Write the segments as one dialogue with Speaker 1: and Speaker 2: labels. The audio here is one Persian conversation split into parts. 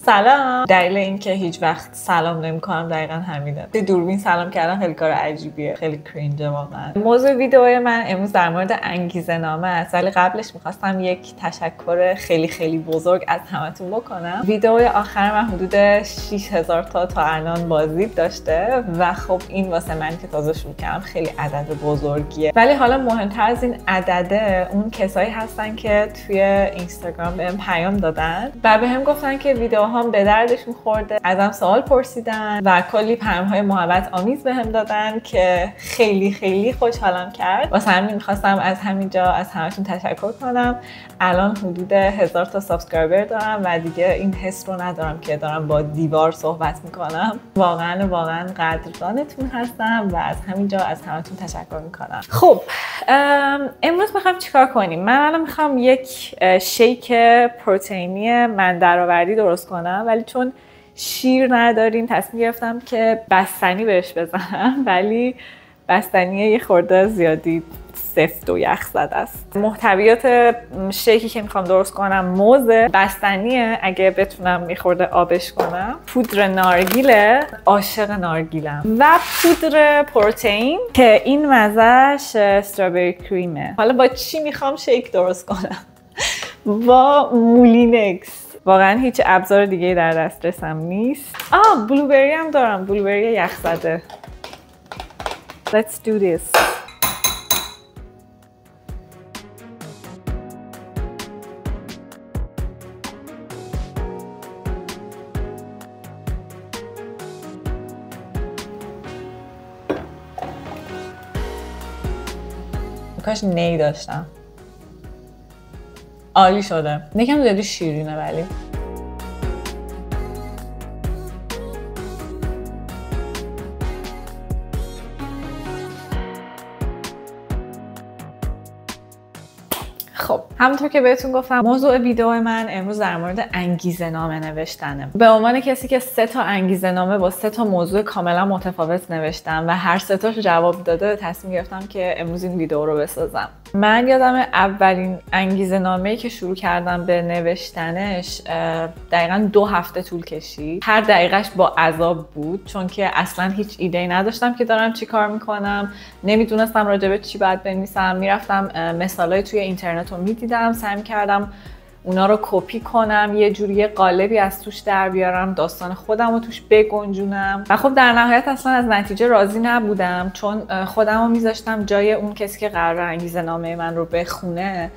Speaker 1: سلام. دلیل اینکه هیچ وقت سلام نمی‌کنم دقیقاً همینه. به دوربین سلام کردن خیلی کار عجیبیه، خیلی کرینجه واقعا. موضوع ویدیوی من امروز در مورد انگیزه‌نامه است، ولی قبلش می‌خواستم یک تشکر خیلی بزرگ از همتون بکنم. ویدیوی آخر من حدود 6000 تا الان بازدید داشته و خب این واسه من که تازه شروع کردم خیلی عدد بزرگیه. ولی حالا مهمتر از این عدده اون کسایی هستن که توی اینستاگرام بهم پیام دادن و بهم گفتن که ویدیوهام به دردشون خورده، ازم سوال پرسیدن و کلی پیام‌های محبت آمیز بهم دادن که خیلی خوشحالم کرد. واسه همین می‌خواستم از همینجا از همتون تشکر کنم. الان حدود 1000 تا سابسکرایبر دارم و دیگه این حس رو ندارم که دارم با دیوار صحبت میکنم. واقعا قدردانتون هستم و از همینجا از همتون تشکر میکنم. خب امروز میخوام چیکار کنیم؟ من الان میخوام یک شیک پروتئینی مندرآوردی درست کنم، ولی چون شیر نداریم تصمیم گرفتم که بستنی بهش بزنم، ولی بستنی یه خورده زیادی سفت و یخ زده است. محتویات شیکی که میخوام درست کنم موز بستنیه، اگه بتونم میخورده آبش کنم، پودر نارگیله، عاشق نارگیلم، و پودر پروتئین که این مزهش استرابری کریمه. حالا با چی میخوام شیک درست کنم؟ با مولینکس. واقعا هیچ ابزار دیگه در دسترسم نیست. بلوبری هم دارم، بلوبری یخ زده. Let's do this. کاش نی داشتم. عالی شده. یکم زیادی شیرینه ولی. خب همونطور که بهتون گفتم موضوع ویدیو من امروز در مورد انگیزه‌نامه نوشتنه. به عنوان کسی که 3 تا انگیزه‌نامه با 3 تا موضوع کاملا متفاوت نوشتم و هر 3 تاش جواب داده، تصمیم گرفتم که امروز این ویدیو رو بسازم. من یادم اولین انگیزه‌نامه‌ای که شروع کردم به نوشتنش دقیقاً 2 هفته طول کشید. هر دقیقش با عذاب بود، چون که اصلا هیچ ایده‌ای نداشتم که دارم چی کار میکنم، نمیدونستم راجع به چی باید بنویسم. میرفتم مثالای توی اینترنت رو میدیدم، سعی کردم اونا رو کپی کنم، یه جوری قالبی از توش در بیارم، داستان خودم رو توش بگنجونم و خب در نهایت اصلا از نتیجه راضی نبودم، چون خودم رو میذاشتم جای اون کسی که قرار انگیزه‌نامه من رو بخونه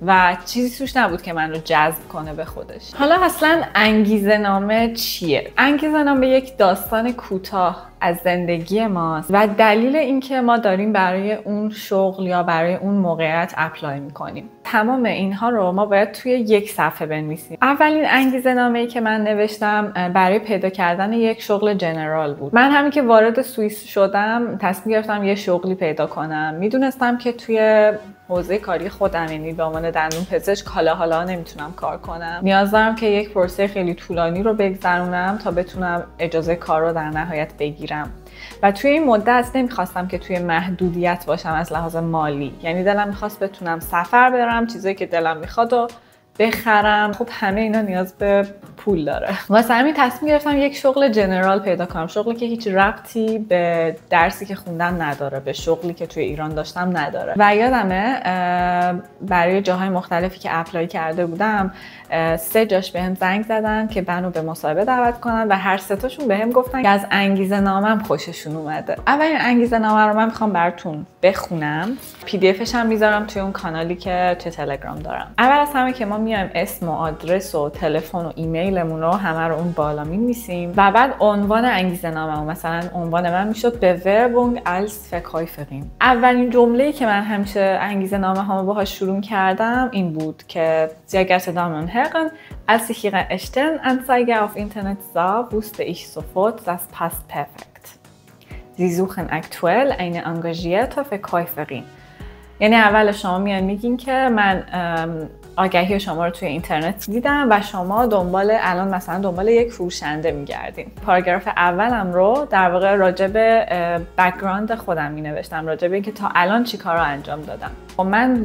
Speaker 1: و چیزی توش نبود که من رو جذب کنه به خودش. حالا اصلا انگیزه‌نامه چیه؟ انگیزه‌نامه یک داستان کوتاه از زندگی ماست و دلیل اینکه ما داریم برای اون شغل یا برای اون موقعیت اپلای میکنیم. تمام اینها رو ما باید توی یک صفحه بنویسیم. اولین انگیزه‌نامه‌ای که من نوشتم برای پیدا کردن یک شغل جنرال بود. من همین که وارد سوئیس شدم تصمیم گرفتم یه شغلی پیدا کنم. میدونستم که توی حوزه کاری خودم، یعنی به عنوان دندون پزشک، حالا نمیتونم کار کنم. نیاز دارم که یک پروسه خیلی طولانی رو بگذرونم تا بتونم اجازه کار رو در نهایت بگیرم. و توی این مدت نمیخواستم که توی محدودیت باشم از لحاظ مالی، یعنی دلم میخواست بتونم سفر برم، چیزایی که دلم میخواد و بخرم. خب همه اینا نیاز به پول داره. واسه همین تصمیم گرفتم یک شغل جنرال پیدا کنم، شغلی که هیچ ربطی به درسی که خوندم نداره، به شغلی که توی ایران داشتم نداره. و یادمه برای جاهای مختلفی که اپلای کرده بودم 3 جاش بهم زنگ زدن که منو به مصاحبه دعوت کنن و هر 3 تاشون بهم گفتن که از انگیزه‌نامه‌ام خوششون اومده. اولین انگیزه‌نامه رو من میخوام براتون بخونم. پی دی افش هم میذارم توی اون کانالی که توی تلگرام دارم. اول از همه که ما میایم اسم و آدرس و تلفن و ایمیلمون رو همه رو اون بالا می‌نویسیم و بعد عنوان انگیزه‌نامه، مثلا عنوان من میشد Bewerbung als Verkäuferin. اولین جمله‌ای که من همیشه انگیزه‌نامه‌هامو باهاش شروع کردم این بود که Sehr geehrte Damen und Herren, als ich Ihre Stellenanzeige auf Internet sah, wusste ich sofort, das passt perfekt. Sie suchen aktuell eine engagierte Verkäuferin. یعنی اول شما میان میگین که من آگهی شما رو توی اینترنت دیدم و شما الان مثلا دنبال یک فروشنده میگردین. پاراگراف اولم رو در واقع راجع به بک‌گراند خودم می نوشتم، راجع به اینکه تا الان چی کارا انجام دادم. خب من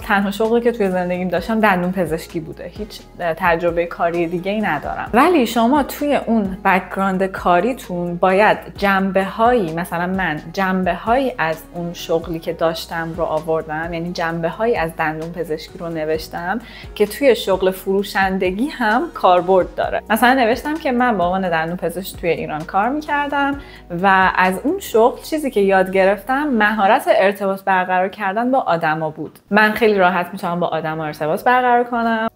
Speaker 1: تنها شغلی که توی زندگیم داشتم دندون پزشکی بوده، هیچ تجربه کاری دیگه ای ندارم. ولی شما توی اون بک‌گراند کاریتون باید جنبه‌هایی، مثلا من جنبه‌هایی از اون شغلی که داشتم رو آوردم، یعنی جنبه‌هایی از دندون پزشکی رو نوشتم که توی شغل فروشندگی هم کاربرد داره. مثلا نوشتم که من به عنوان دندون پزشک توی ایران کار می‌کردم و از اون شغل چیزی که یاد گرفتم مهارت ارتباط برقرار کردن با آدما بود. من خیلی راحت میتونم با آدما ارتباط برقرار کنم.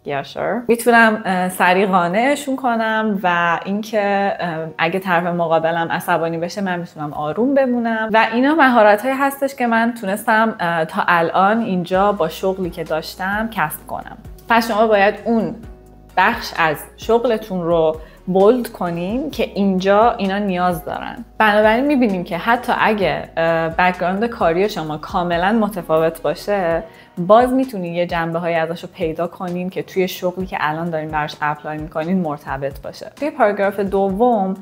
Speaker 1: میتونم سریع قانعشون کنم و اینکه اگه طرف مقابلم عصبانی بشه من میتونم آروم بمونم و اینا مهارت‌هایی هستش که من تونستم تا الان اینجا با شغلی که داشتم کسب کنم. پس شما باید اون بخش از شغلتون رو بولد کنین که اینجا اینا نیاز دارن. بنابراین میبینیم که حتی اگه بک‌گراند کاری شما کاملا متفاوت باشه، باز میتونین یه جنبه‌هایی ازش رو پیدا کنین که توی شغلی که الان دارین براش اپلای میکنین مرتبط باشه. توی پاراگراف دوم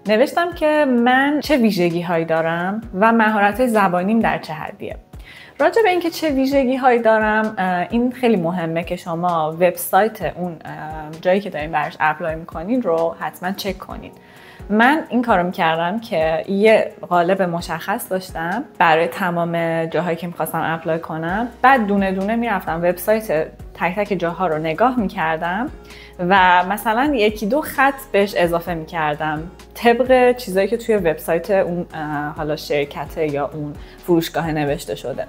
Speaker 1: نوشتم که من چه ویژگی‌هایی دارم و مهارت زبانیم در چه حدیه. راجع به اینکه چه ویژگی هایی دارم، این خیلی مهمه که شما وبسایت اون جایی که دارین براش اپلای میکنین رو حتما چک کنین. من این کارو میکردم که یه قالب مشخص داشتم برای تمام جاهایی که میخواستم اپلای کنم، بعد دونه دونه میرفتم وبسایت تک تک جاها رو نگاه میکردم و مثلا یکی دو خط بهش اضافه میکردم طبق چیزایی که توی وبسایت اون حالا شرکته یا اون فروشگاه نوشته شده.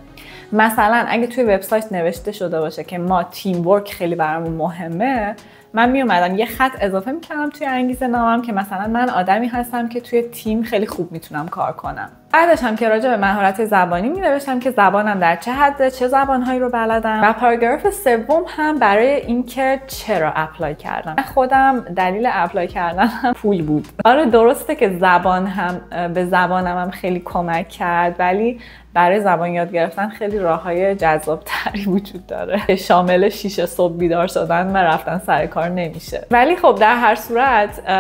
Speaker 1: مثلا اگه توی وبسایت نوشته شده باشه که ما تیم ورک خیلی برامون مهمه، من می اومدم یه خط اضافه میکردم توی انگیزه نامم که مثلا من آدمی هستم که توی تیم خیلی خوب میتونم کار کنم. بعدش هم که راجع به مهارت زبانی می نوشتم که زبانم در چه حده، چه زبانهایی رو بلدم. و پاراگراف سوم هم برای اینکه چرا اپلای کردم. خودم دلیل اپلای کردنم پول بود. آره درسته که زبان هم به زبانم هم خیلی کمک کرد، ولی برای زبان یاد گرفتن خیلی راههای جذاب‌تری وجود داره که شامل 6 صبح بیدار شدن و رفتن سر کار نمیشه. ولی خب در هر صورت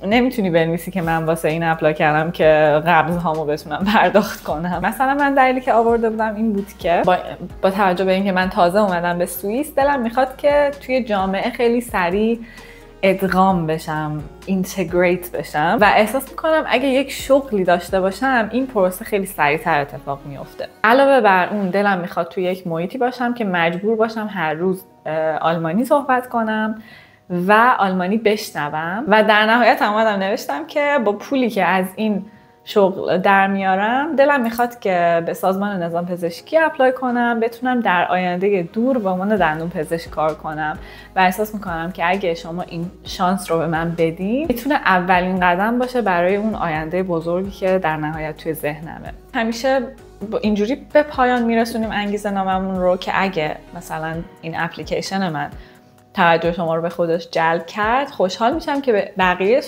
Speaker 1: نمیتونی بنویسی که من واسه این اپلای کردم که قبض هامو بتونم پرداخت کنم. مثلا من دلیلی که آورده بودم این بود که با توجه به اینکه من تازه اومدم به سوئیس، دلم میخواد که توی جامعه خیلی سریع ادغام بشم، اینتگریت بشم و احساس میکنم اگه یک شغلی داشته باشم این پروسه خیلی سریعتر اتفاق میفته. علاوه بر اون دلم میخواد توی یک محیطی باشم که مجبور باشم هر روز آلمانی صحبت کنم و آلمانی بشنوم و در نهایت اومدم نوشتم که با پولی که از این شغل در میارم دلم میخواد که به سازمان نظام پزشکی اپلای کنم، بتونم در آینده دور به عنوان دندون پزشک کار کنم و احساس میکنم که اگه شما این شانس رو به من بدین میتونه اولین قدم باشه برای اون آینده بزرگی که در نهایت توی ذهنمه. همیشه اینجوری به پایان میرسونیم انگیزه ناممون رو که اگه مثلا این اپلیکیشن من توجه شما رو به خودش جلب کرد، خوشحال میشم که به بقیه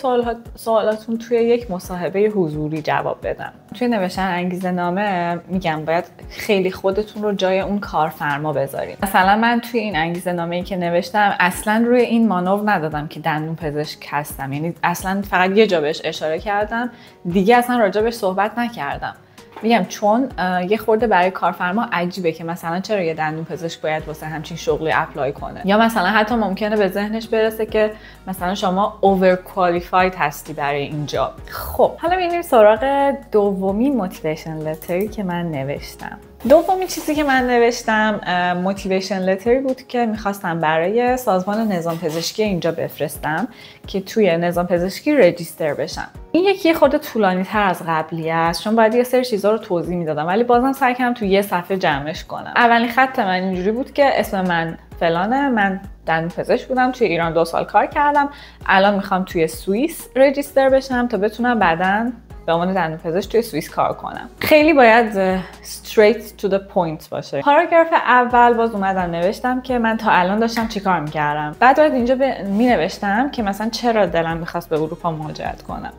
Speaker 1: سوالاتون توی یک مصاحبه حضوری جواب بدم. توی نوشتن انگیزه نامه میگم باید خیلی خودتون رو جای اون کارفرما بذارید. مثلا من توی این انگیزه نامه‌ای که نوشتم اصلا روی این مانور ندادم که دندون پزشک هستم، یعنی اصلا فقط یه جا بهش اشاره کردم، دیگه اصلا راجع بهش صحبت نکردم. میگم چون یه خورده برای کارفرما عجیبه که مثلا چرا یه دندون پزشک باید واسه همچین شغلی اپلای کنه، یا مثلا حتی ممکنه به ذهنش برسه که مثلا شما اوور کوالیفاید هستی برای این جاب. خب حالا میریم سراغ دومین موتیویشن لتری که من نوشتم. دومین چیزی که من نوشتم موتیویشن لتری بود که میخواستم برای سازمان نظام پزشکی اینجا بفرستم که توی نظام پزشکی رجیستر بشم. این یکی خورده طولانی تر از قبلی است چون باید یه سری چیزا رو توضیح میدادم، ولی بازم سعی کردم توی یه صفحه جمعش کنم. اولین خط من اینجوری بود که اسم من فلانه، من دندون پزشک بودم، توی ایران 2 سال کار کردم، الان میخوام توی سوئیس رجیستر بشم تا بتونم بعداً به عنوان دندون پزشک توی سوئیس کار کنم. خیلی باید straight to the point باشه. پاراگراف اول باز اومدم نوشتم که من تا الان داشتم چیکار میکردم. بعد اینجا می نوشتم که مثلا چرا دلم میخواست به اروپا مهاجرت کنم.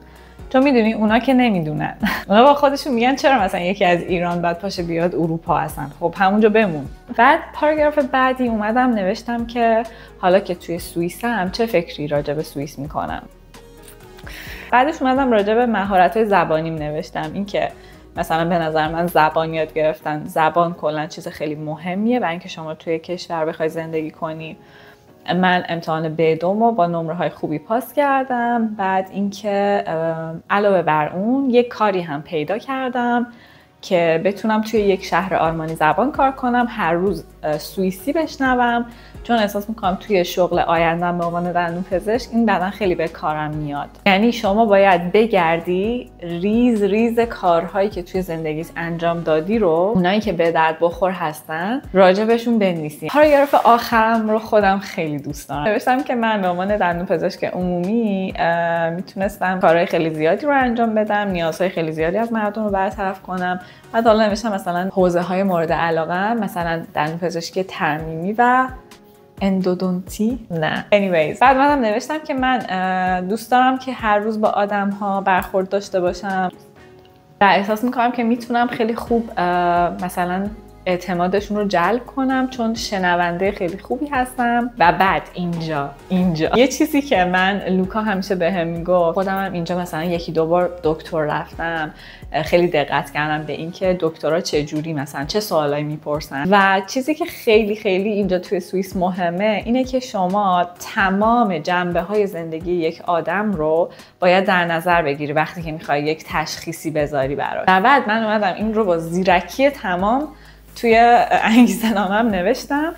Speaker 1: چون میدونی اونا که نمیدونن. اونا با خودشون میگن چرا مثلا یکی از ایران بعد پاشه بیاد اروپا هستن. خب همونجا بمون. بعد پاراگراف بعدی اومدم نوشتم که حالا که توی سوئیسم چه فکری راجع به سوئیس میکنم. بعدش اومدم راجع به مهارت‌های زبانیم نوشتم، اینکه مثلا به نظر من زبان یاد گرفتن، زبان کلا چیز خیلی مهمیه برای اینکه شما توی کشور بخوای زندگی کنی. من امتحان B2 رو با نمره‌های خوبی پاس کردم. بعد اینکه علاوه بر اون یک کاری هم پیدا کردم که بتونم توی یک شهر آلمانی زبان کار کنم، هر روز سوئیسی بشنوم، چون احساس میکنم توی شغل آیندم به عنوان دندونپزشک این بعداً خیلی به کارم میاد. یعنی شما باید بگردی ریز ریز کارهایی که توی زندگیت انجام دادی رو، اونایی که به درد بخور هستن، راجبشون بنویسی. پاراگراف آخرم رو خودم خیلی دوست دارم. نوشتم که من به عنوان دندونپزشک عمومی میتونستم کارهای خیلی زیادی رو انجام بدم، نیازهای خیلی زیادی از مردم رو برطرف کنم. بعد حالا نوشتم مثلا حوزه‌های مورد علاقه، مثلا دندونپزشکی ترمیمی و اندودونتی. نه anyways، بعد منم نوشتم که من دوست دارم که هر روز با آدم‌ها برخورد داشته باشم و احساس میکنم که میتونم خیلی خوب مثلا اعتمادشون رو جلب کنم چون شنونده خیلی خوبی هستم. و بعد اینجا یه چیزی که من لوکا همیشه بهم میگفت، خودم هم اینجا مثلا یکی دو بار دکتر رفتم، خیلی دقت کردم به اینکه دکترها چه جوری مثلا چه سوالایی میپرسن. و چیزی که خیلی خیلی اینجا توی سوئیس مهمه اینه که شما تمام جنبه‌های زندگی یک آدم رو باید در نظر بگیری وقتی که میخوای یک تشخیصی بذاری براش. و بعد من اومدم این رو با زیرکی تمام توی انگیزه‌نامه‌ام نوشتم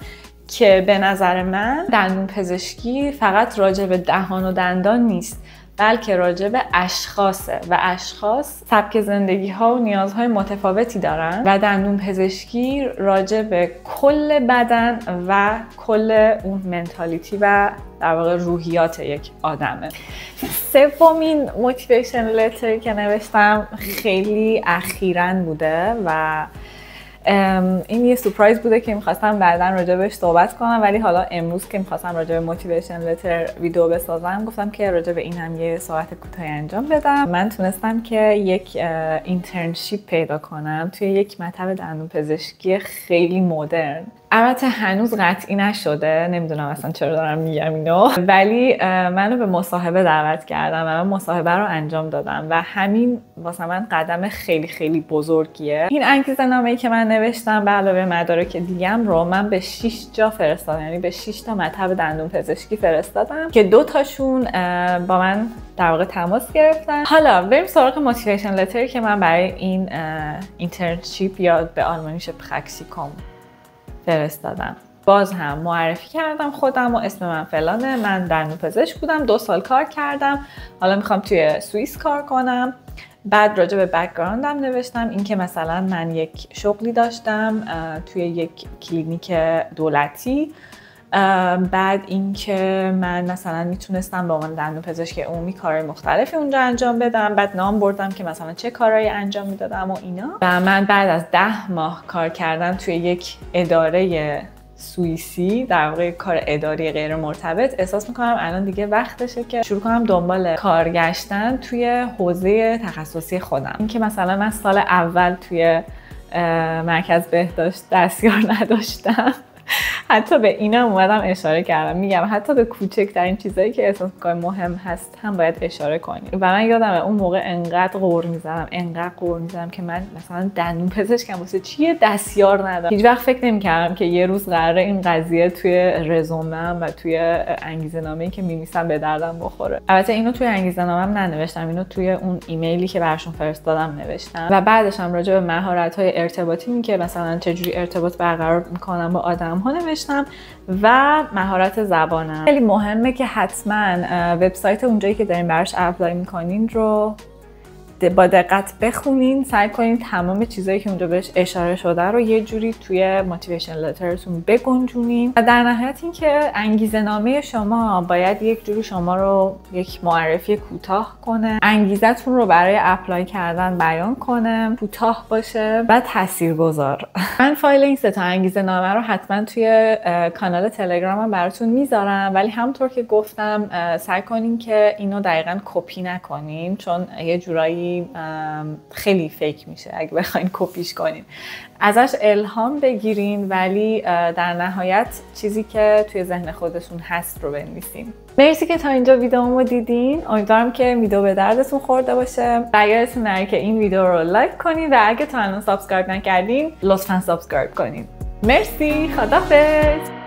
Speaker 1: که به نظر من دندونپزشکی فقط راجع به دهان و دندان نیست، بلکه راجع به اشخاصه و اشخاص سبک زندگی ها و نیازهای متفاوتی دارن و دندونپزشکی راجع به کل بدن و کل اون منتالیتی و در واقع روحیات یک آدمه. سومین موتیویشن لتر که نوشتم خیلی اخیراً بوده و این یه سورپرایز بوده که میخواستم بعداً راجع بهش صحبت کنم، ولی حالا امروز که میخواستم راجع به موتیویشن لتر ویدیو بسازم گفتم که راجع به این هم یه صحبت کوتاهی انجام بدم. من تونستم که یک اینترنشیپ پیدا کنم توی یک مطب دندونپزشکی خیلی مدرن. البته هنوز قطعی نشده، نمیدونم اصلا چرا دارم میگم اینو، ولی منو به مصاحبه دعوت کردم و من مصاحبه رو انجام دادم و همین واسه من قدم خیلی خیلی بزرگیه. این انگیزه‌نامه‌ای که من نوشتم به علاوه مدارک دیگه‌ام رو من به 6 جا فرستادم، یعنی به 6 تا مطب دندونپزشکی فرستادم که 2 تاشون با من در واقع تماس گرفتن. حالا بریم سراغ موتیویشن لتری که من برای این اینترنشیپ یا به آلمانیش پرکتیکوم فرستادم. باز هم معرفی کردم خودم و اسم من فلانه، من دندونپزشک بودم، 2 سال کار کردم، حالا میخوام توی سوئیس کار کنم. بعد راجع به بک‌گراندم نوشتم، اینکه مثلا من یک شغلی داشتم توی یک کلینیک دولتی، بعد اینکه من مثلا میتونستم به عنوان دندونپزشک عمومی کارهای مختلفی اونجا انجام بدم. بعد نام بردم که مثلا چه کارهایی انجام میدادم و اینا. و من بعد از 10 ماه کار کردن توی یک اداره سوئیسی، در واقع کار اداری غیر مرتبط، احساس میکنم الان دیگه وقتشه که شروع کنم دنبال کار گشتن توی حوزه تخصصی خودم. اینکه مثلا من سال اول توی مرکز بهداشت دستیار نداشتم، حتی به اینا اومدم اشاره کردم. میگم حتی به کوچکترین چیزایی که احساس می‌کنم مهم هست هم باید اشاره کنیم. و من یادمه اون موقع انقدر غر می‌زدم که من مثلا دندونپزشکم واسه چیه دستیار ندارم. هیچ وقت فکر نمی‌کردم که یه روز قراره این قضیه توی رزومه‌ام و توی انگیزه‌نامه‌ای که می‌نویسم به دردم بخوره. البته اینو توی انگیزه‌نامه‌ام ننوشتم، اینو توی اون ایمیلی که براشون فرستادم نوشتم. و بعدش هم راجع به مهارت‌های ارتباطی که مثلا چجوری ارتباط برقرار می‌کنم با آدم‌ها نوشتم و مهارت زبانم. خیلی مهمه که حتما وبسایت اونجایی که دارین براش اپلای میکنین رو با دقت بخونین، سعی کنین تمام چیزایی که اونجا بهش اشاره شده رو یه جوری توی موتیویشن لترتون بگنجونین. و در نهایت این که انگیزه‌نامه شما باید یک جوری شما رو یک معرفی کوتاه کنه، انگیزتون رو برای اپلای کردن بیان کنه، کوتاه باشه و تاثیرگذار. من فایل این 3 تا انگیزه‌نامه رو حتما توی کانال تلگرامم براتون میذارم، ولی همونطور که گفتم سعی کنین که اینو دقیقاً کپی نکنین، چون یه جورایی ولی خیلی فیک میشه اگه بخواین کپیش کنین. ازش الهام بگیرین ولی در نهایت چیزی که توی ذهن خودتون هست رو بنویسین. مرسی که تا اینجا ویدیومو دیدین. امیدوارم که ویدیو به دردتون خورده باشه. یادتون نره که این ویدیو رو لایک کنین و اگه تا الان سابسکرایب نکردین لطفاً سابسکرایب کنین. مرسی، خداحافظ.